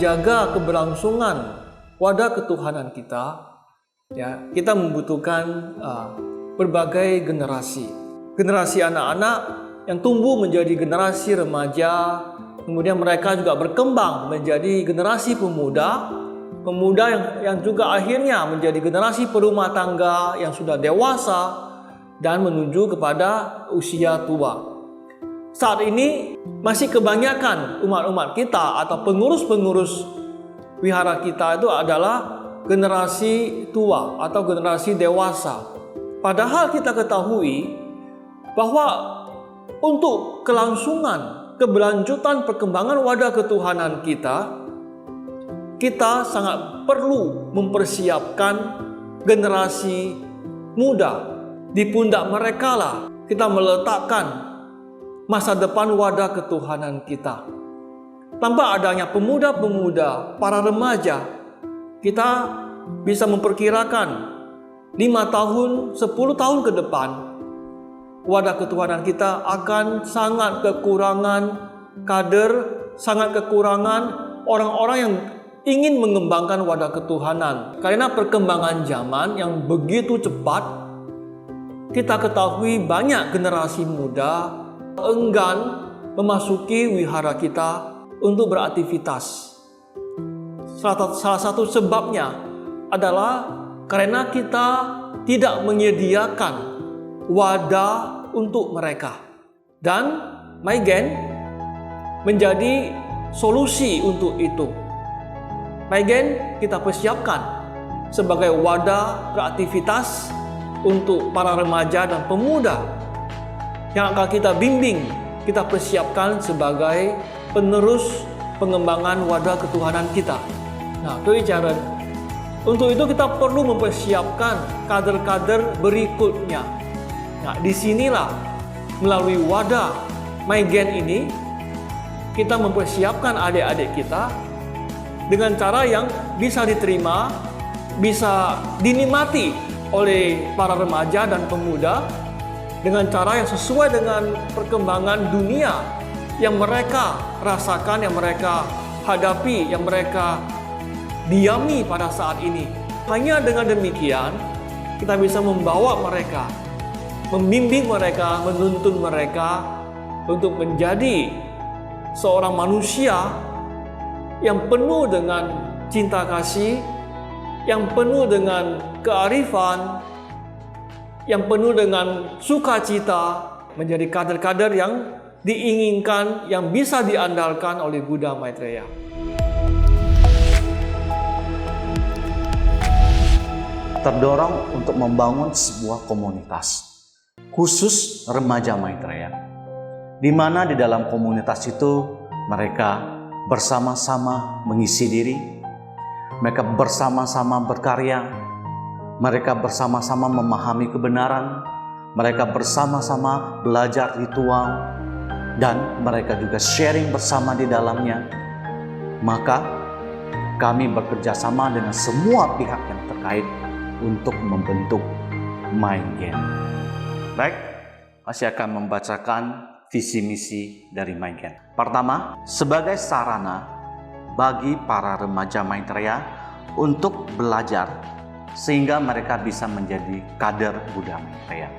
menjaga keberlangsungan wadah ketuhanan kita, ya, kita membutuhkan berbagai generasi. Generasi anak-anak yang tumbuh menjadi generasi remaja, kemudian mereka juga berkembang menjadi generasi pemuda, yang juga akhirnya menjadi generasi perumah tangga yang sudah dewasa dan menuju kepada usia tua. Saat ini masih kebanyakan umat-umat kita atau pengurus-pengurus wihara kita itu adalah generasi tua atau generasi dewasa. Padahal kita ketahui bahwa untuk kelangsungan, keberlanjutan perkembangan wadah ketuhanan kita sangat perlu mempersiapkan generasi muda. Di pundak mereka lah kita meletakkan masa depan wadah ketuhanan kita. Tanpa adanya pemuda-pemuda, para remaja, kita bisa memperkirakan 5 tahun, 10 tahun ke depan, wadah ketuhanan kita akan sangat kekurangan kader, sangat kekurangan orang-orang yang ingin mengembangkan wadah ketuhanan. Karena perkembangan zaman yang begitu cepat, kita ketahui banyak generasi muda enggan memasuki wihara kita untuk beraktivitas. Salah satu sebabnya adalah karena kita tidak menyediakan wadah untuk mereka. Dan MyGen menjadi solusi untuk itu. MyGen kita persiapkan sebagai wadah beraktivitas untuk para remaja dan pemuda yang akan kita bimbing, kita persiapkan sebagai penerus pengembangan wadah ketuhanan kita. Nah, kebicaraan untuk itu kita perlu mempersiapkan kader-kader berikutnya. Nah, disinilah melalui wadah MyGen ini kita mempersiapkan adik-adik kita dengan cara yang bisa diterima, bisa dinikmati oleh para remaja dan pemuda dengan cara yang sesuai dengan perkembangan dunia yang mereka rasakan, yang mereka hadapi, yang mereka diami pada saat ini. Hanya dengan demikian kita bisa membawa mereka, membimbing mereka, menuntun mereka untuk menjadi seorang manusia yang penuh dengan cinta kasih, yang penuh dengan kearifan, yang penuh dengan sukacita, menjadi kader-kader yang diinginkan, yang bisa diandalkan oleh Buddha Maitreya. Terdorong untuk membangun sebuah komunitas, khusus remaja Maitreya, di mana di dalam komunitas itu mereka bersama-sama mengisi diri, mereka bersama-sama berkarya, mereka bersama-sama memahami kebenaran, mereka bersama-sama belajar ritual, dan mereka juga sharing bersama di dalamnya. Maka kami bekerja sama dengan semua pihak yang terkait untuk membentuk MyGen. Baik, saya akan membacakan visi misi dari MyGen. Pertama, sebagai sarana bagi para remaja Maitreya untuk belajar sehingga mereka bisa menjadi kader Buddha Maitreya.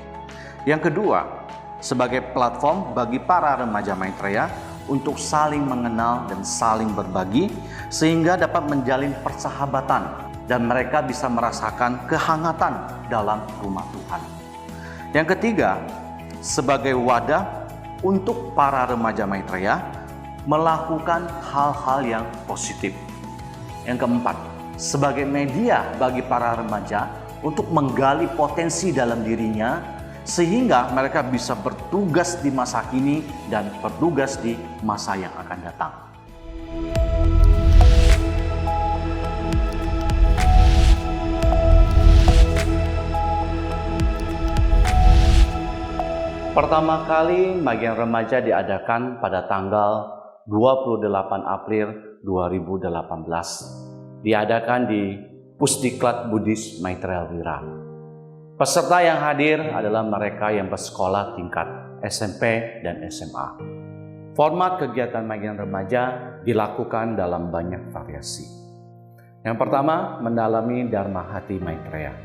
Yang kedua, sebagai platform bagi para remaja Maitreya untuk saling mengenal dan saling berbagi sehingga dapat menjalin persahabatan dan mereka bisa merasakan kehangatan dalam rumah Tuhan. Yang ketiga, sebagai wadah untuk para remaja Maitreya melakukan hal-hal yang positif. Yang keempat, sebagai media bagi para remaja untuk menggali potensi dalam dirinya sehingga mereka bisa bertugas di masa kini dan bertugas di masa yang akan datang. Pertama kali MyGen Remaja diadakan pada tanggal 28 April 2018. Diadakan di Pusdiklat Buddhis Maitreya Wira. Peserta yang hadir adalah mereka yang bersekolah tingkat SMP dan SMA. Format kegiatan Magen Remaja dilakukan dalam banyak variasi. Yang pertama, mendalami Dharma Hati Maitreya.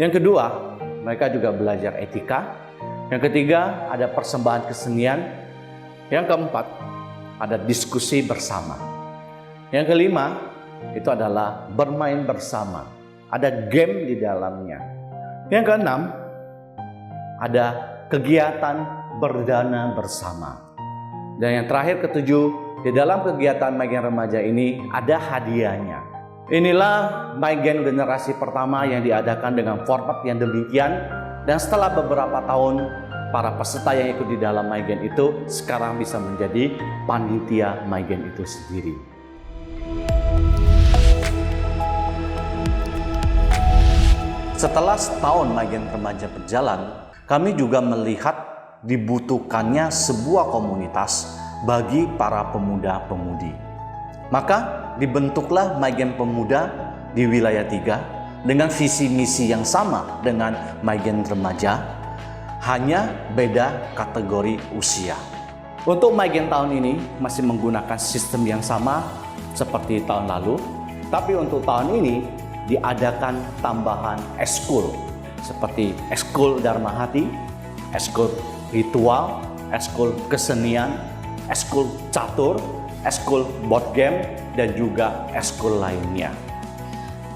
Yang kedua, mereka juga belajar etika. Yang ketiga, ada persembahan kesenian. Yang keempat, ada diskusi bersama. Yang kelima, itu adalah bermain bersama. Ada game di dalamnya. Yang keenam, ada kegiatan berdana bersama. Dan yang terakhir ketujuh, di dalam kegiatan Magen Remaja ini ada hadiahnya. Inilah Magen generasi pertama yang diadakan dengan format yang demikian. Dan setelah beberapa tahun, para peserta yang ikut di dalam Magen itu sekarang bisa menjadi panitia Magen itu sendiri. Setelah setahun Magen Remaja berjalan, kami juga melihat dibutuhkannya sebuah komunitas bagi para pemuda-pemudi. Maka dibentuklah Magen Pemuda di wilayah 3 dengan visi misi yang sama dengan Magen Remaja, hanya beda kategori usia. Untuk Magen tahun ini masih menggunakan sistem yang sama seperti tahun lalu, tapi untuk tahun ini diadakan tambahan eskul seperti eskul Dharma Hati, eskul ritual, eskul kesenian, eskul catur, eskul board game, dan juga eskul lainnya.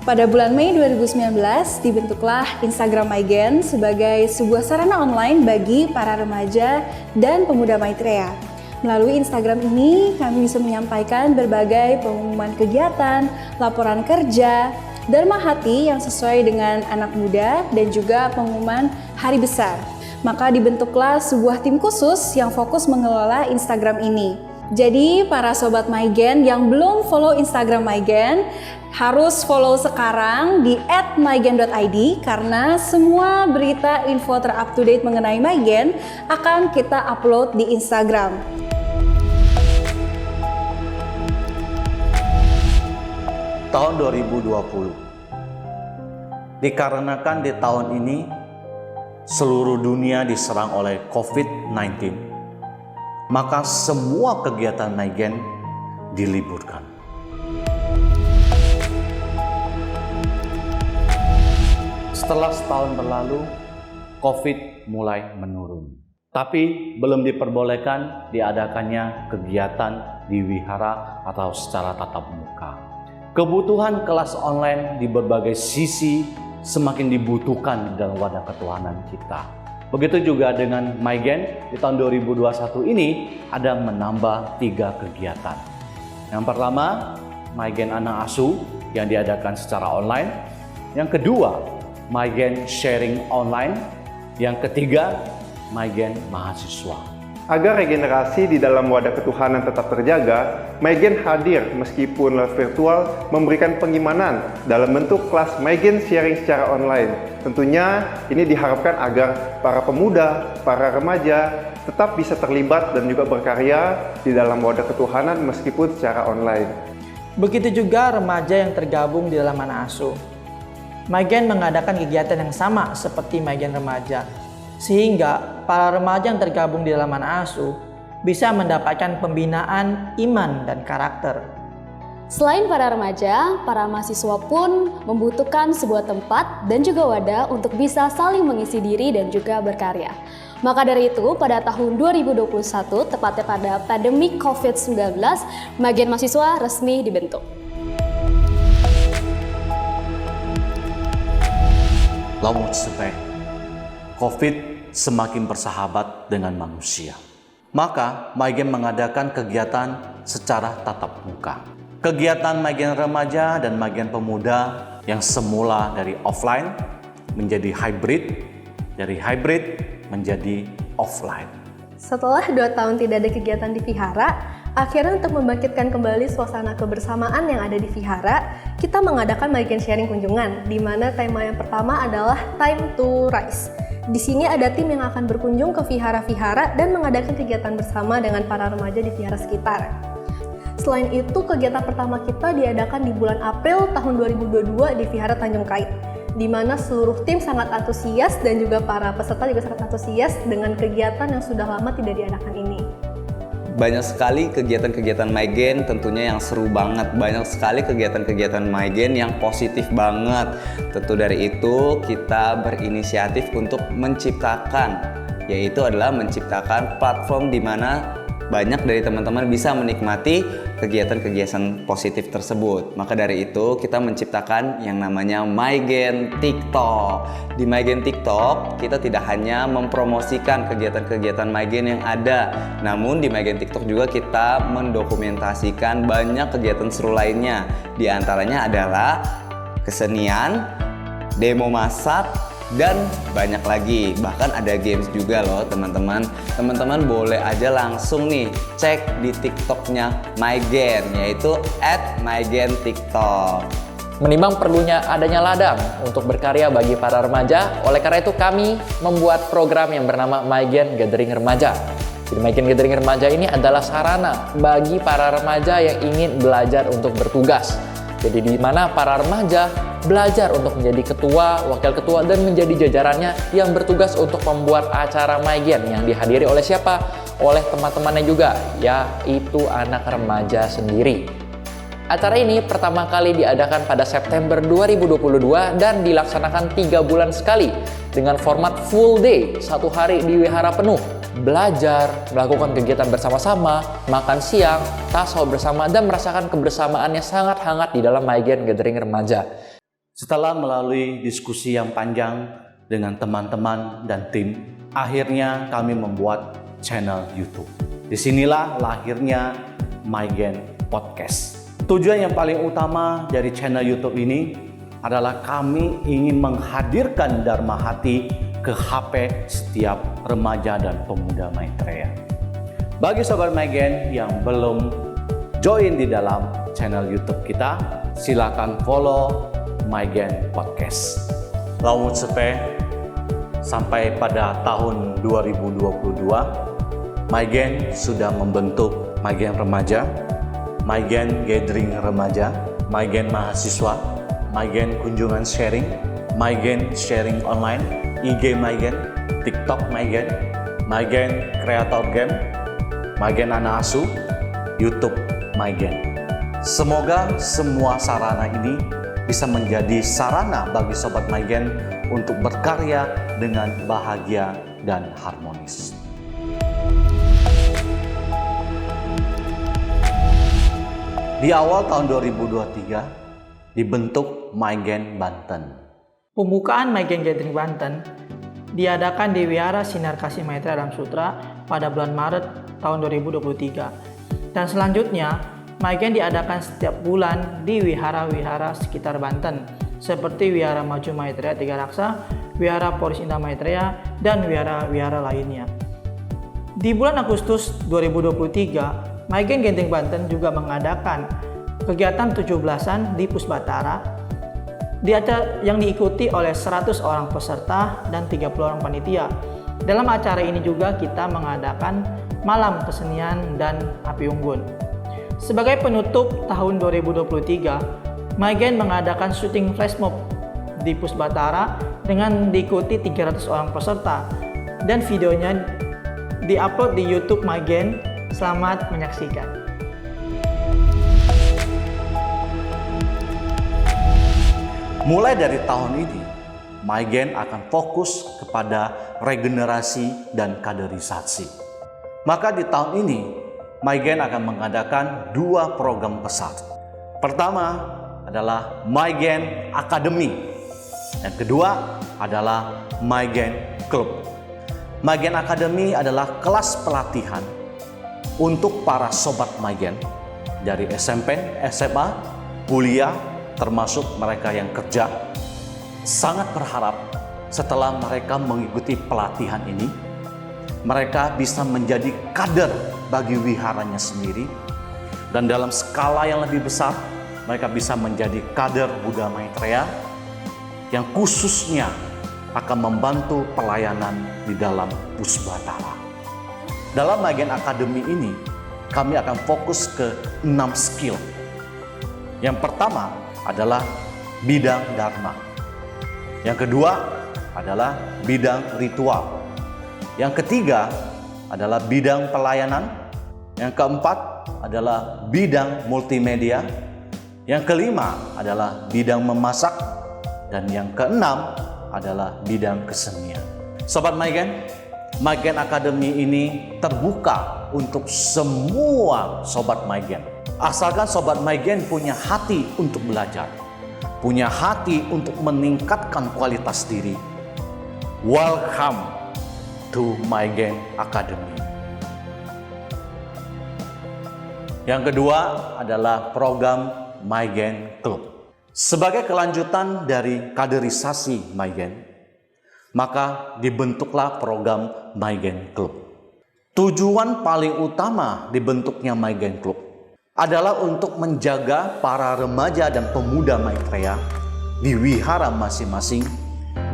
Pada bulan Mei 2019 dibentuklah Instagram Magen sebagai sebuah sarana online bagi para remaja dan pemuda Maitreya. Melalui Instagram ini kami bisa menyampaikan berbagai pengumuman kegiatan, laporan kerja, Dharma Hati yang sesuai dengan anak muda, dan juga pengumuman hari besar. Maka dibentuklah sebuah tim khusus yang fokus mengelola Instagram ini. Jadi para sobat Magen yang belum follow Instagram Magen harus follow sekarang di @magen.id, karena semua berita info ter-up-to-date mengenai Magen akan kita upload di Instagram. Tahun 2020. Dikarenakan di tahun ini seluruh dunia diserang oleh COVID-19, maka semua kegiatan Magen diliburkan. Setelah setahun berlalu, COVID mulai menurun. Tapi belum diperbolehkan diadakannya kegiatan di wihara atau secara tatap muka. Kebutuhan kelas online di berbagai sisi semakin dibutuhkan dalam wadah ketuhanan kita. Begitu juga dengan Magen di tahun 2021 ini ada menambah 3 kegiatan. Yang pertama, Magen Anak Asuh yang diadakan secara online. Yang kedua, Magen Sharing Online. Yang ketiga, Magen Mahasiswa. Agar regenerasi di dalam wadah ketuhanan tetap terjaga, Magen hadir meskipun lewat virtual memberikan pengimanan dalam bentuk kelas Magen sharing secara online. Tentunya ini diharapkan agar para pemuda, para remaja tetap bisa terlibat dan juga berkarya di dalam wadah ketuhanan meskipun secara online. Begitu juga remaja yang tergabung di dalam anak asuh. Magen mengadakan kegiatan yang sama seperti Magen Remaja, sehingga para remaja yang tergabung di dalam anak asuh bisa mendapatkan pembinaan iman dan karakter. Selain para remaja, para mahasiswa pun membutuhkan sebuah tempat dan juga wadah untuk bisa saling mengisi diri dan juga berkarya. Maka dari itu, pada tahun 2021, tepatnya pada pandemi COVID-19, Magen Mahasiswa resmi dibentuk. Lamun supaya COVID semakin bersahabat dengan manusia, maka Magen mengadakan kegiatan secara tatap muka. Kegiatan Magen Remaja dan Magen Pemuda yang semula dari offline menjadi hybrid, dari hybrid menjadi offline. Setelah 2 tahun tidak ada kegiatan di vihara, akhirnya untuk membangkitkan kembali suasana kebersamaan yang ada di vihara, kita mengadakan Magen Sharing Kunjungan, di mana tema yang pertama adalah Time to Rise. Di sini ada tim yang akan berkunjung ke vihara-vihara dan mengadakan kegiatan bersama dengan para remaja di vihara sekitar. Selain itu, kegiatan pertama kita diadakan di bulan April tahun 2022 di Vihara Tanjung Kait, di mana seluruh tim sangat antusias dan juga para peserta juga sangat antusias dengan kegiatan yang sudah lama tidak diadakan ini. banyak sekali kegiatan-kegiatan MyGen tentunya yang seru banget. Banyak sekali kegiatan-kegiatan MyGen yang positif banget. Tentu dari itu kita berinisiatif untuk menciptakan, yaitu adalah menciptakan platform di mana banyak dari teman-teman bisa menikmati kegiatan-kegiatan positif tersebut. Maka dari itu kita menciptakan yang namanya MyGen TikTok. Di MyGen TikTok kita tidak hanya mempromosikan kegiatan-kegiatan MyGen yang ada, namun di MyGen TikTok juga kita mendokumentasikan banyak kegiatan seru lainnya. Di antaranya adalah kesenian, demo masak, dan banyak lagi. Bahkan ada games juga loh teman-teman. Teman-teman boleh aja langsung nih cek di TikToknya MyGen, yaitu @MyGenTiktok. Menimbang perlunya adanya ladang untuk berkarya bagi para remaja, oleh karena itu kami membuat program yang bernama MyGen Gathering Remaja. Jadi MyGen Gathering Remaja ini adalah sarana bagi para remaja yang ingin belajar untuk bertugas. Jadi di mana para remaja belajar untuk menjadi ketua, wakil ketua, dan menjadi jajarannya yang bertugas untuk membuat acara MyGen yang dihadiri oleh siapa? Oleh teman-temannya juga, yaitu anak remaja sendiri. Acara ini pertama kali diadakan pada September 2022 dan dilaksanakan 3 bulan sekali dengan format full day, 1 hari di wihara penuh. Belajar, melakukan kegiatan bersama-sama, makan siang, tasawuf bersama, dan merasakan kebersamaannya sangat hangat di dalam MyGen Gathering Remaja. Setelah melalui diskusi yang panjang dengan teman-teman dan tim, akhirnya kami membuat channel YouTube. Disinilah lahirnya MyGen Podcast. Tujuan yang paling utama dari channel YouTube ini adalah kami ingin menghadirkan Dharma Hati ke HP setiap remaja dan pemuda Maitreya. Bagi Sobat MyGen yang belum join di dalam channel YouTube kita, silakan follow MyGen Podcast. Lamun sepe sampai pada tahun 2022, MyGen sudah membentuk MyGen Remaja, MyGen Gathering Remaja, MyGen Mahasiswa, MyGen Kunjungan Sharing, MyGen Sharing Online, IG MyGen, TikTok MyGen, MyGen Kreator Game, MyGen Anak Asuh, YouTube MyGen. Semoga semua sarana ini bisa menjadi sarana bagi Sobat MyGen untuk berkarya dengan bahagia dan harmonis. Di awal tahun 2023 dibentuk MyGen Banten. Pembukaan MyGen Gathering Banten diadakan di Wihara Sinar Kasih Maitreya Dalam Sutra pada bulan Maret tahun 2023. Dan selanjutnya, MyGen diadakan setiap bulan di wihara-wihara sekitar Banten, seperti Wihara Maju Maitreya Tiga Raksa, Wihara Poris Indah Maitreya, dan wihara-wihara lainnya. Di bulan Agustus 2023, MyGen Gathering Banten juga mengadakan kegiatan 17-an di Pusbatara yang diikuti oleh 100 orang peserta dan 30 orang panitia. Dalam acara ini juga kita mengadakan malam kesenian dan api unggun. Sebagai penutup tahun 2023, MyGen mengadakan syuting flash mob di Pusbatara dengan diikuti 300 orang peserta dan videonya diupload di YouTube MyGen. Selamat menyaksikan. Mulai dari tahun ini, MyGen akan fokus kepada regenerasi dan kaderisasi. Maka di tahun ini, MyGen akan mengadakan 2 program besar. Pertama adalah MyGen Academy. Yang kedua adalah MyGen Club. MyGen Academy adalah kelas pelatihan untuk para sobat MyGen dari SMP, SMA, kuliah, termasuk mereka yang kerja. Sangat berharap setelah mereka mengikuti pelatihan ini, mereka bisa menjadi kader bagi wiharanya sendiri, dan dalam skala yang lebih besar, mereka bisa menjadi kader Buddha Maitreya yang khususnya akan membantu pelayanan di dalam Pusbatara. Dalam MyGen Academy ini, kami akan fokus ke 6 skill. Yang pertama adalah bidang Dharma. Yang kedua adalah bidang ritual. Yang ketiga adalah bidang pelayanan. Yang keempat adalah bidang multimedia. Yang kelima adalah bidang memasak. Dan yang keenam adalah bidang kesenian. Sobat Maigen, Maigen Academy ini terbuka untuk semua Sobat Maigen. Asalkan Sobat Maigen punya hati untuk belajar, punya hati untuk meningkatkan kualitas diri. Welcome to Maigen Academy. Yang kedua adalah program Maigen Club. Sebagai kelanjutan dari kaderisasi Maigen, maka dibentuklah program Maigen Club. Tujuan paling utama dibentuknya Maigen Club adalah untuk menjaga para remaja dan pemuda Maitreya di wihara masing-masing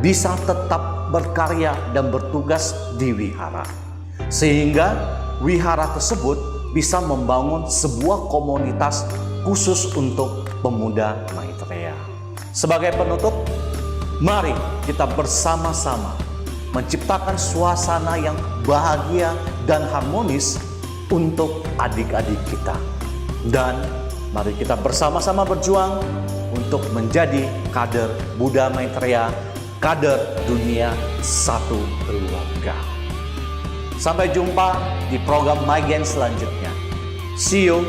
bisa tetap berkarya dan bertugas di wihara, sehingga wihara tersebut bisa membangun sebuah komunitas khusus untuk pemuda Maitreya. Sebagai penutup, mari kita bersama-sama menciptakan suasana yang bahagia dan harmonis untuk adik-adik kita. Dan mari kita bersama-sama berjuang untuk menjadi kader Buddha Maitreya, kader dunia satu keluarga. Sampai jumpa di program Maigen selanjutnya. See you